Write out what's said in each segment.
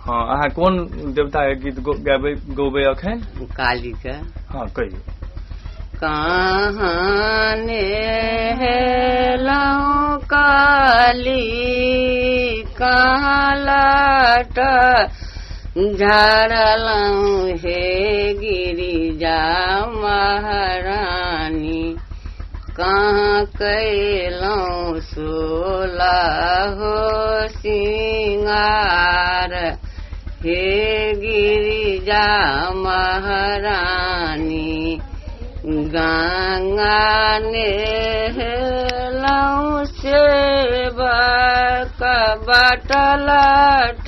हाँ अहाँ कौन देवता के गीत गौबे अखन? काली के। हाँ कहियो। कहाँ नेहलौं काली कहाँ लाट झाड़लौं हे गिरिजा महारानी कहाँ कैलौं सोला हो सिंगार हे गिरिजा महारानी गंगा नेहलौं सेवा का बाटलाट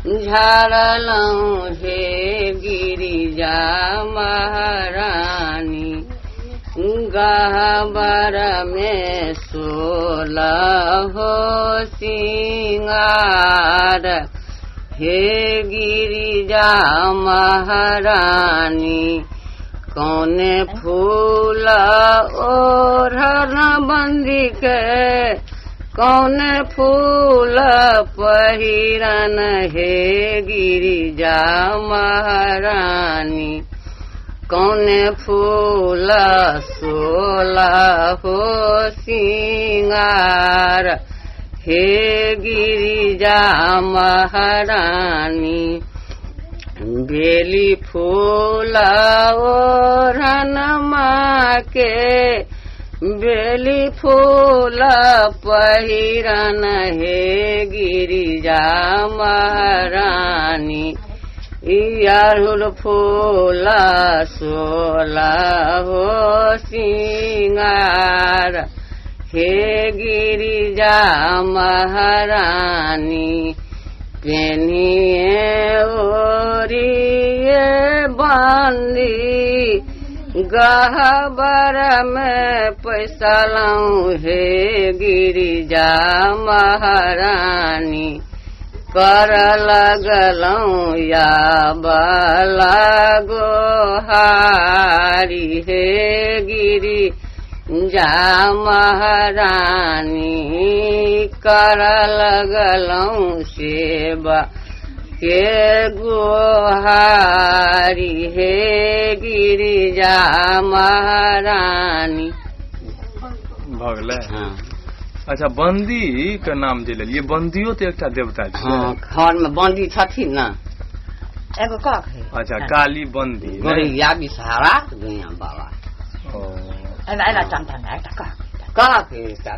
झाड़लौं हे गिरिजा महारानी गहबर में सोलह हो सिंगार हे गिरिजा महारानी कौने फूल ओढ़न बंदी के कौने फूल पहिरन हे गिरिजा महारानी कौने फूल सोला हो सिंगार हे गिरिजा महारानी बेली फूल ओढ़न माँ के बेली फूल पहिरन हे गिरिजा महारानी अड़हुल फूल सोला हो सिंगार हे गिरिजा महारानी पेनिए ओरिए बांदी गहबर में पैसा लाऊं हे गिरिजा महारानी कर लगलौं या बाला गोहारी हे गिरिजा महारानी कर लगलौं सेवा के गोहारी हे गिरिजा महारानी। भगले। हाँ। अच्छा बंदी के नाम जे लेलिए बंदियो तो एक देवता छै। हाँ घर में बंदी छथिन ना एगो का है। अच्छा काली बंदी गोरिया बिसहारा दुनिया बाबा एला चंदन का देवता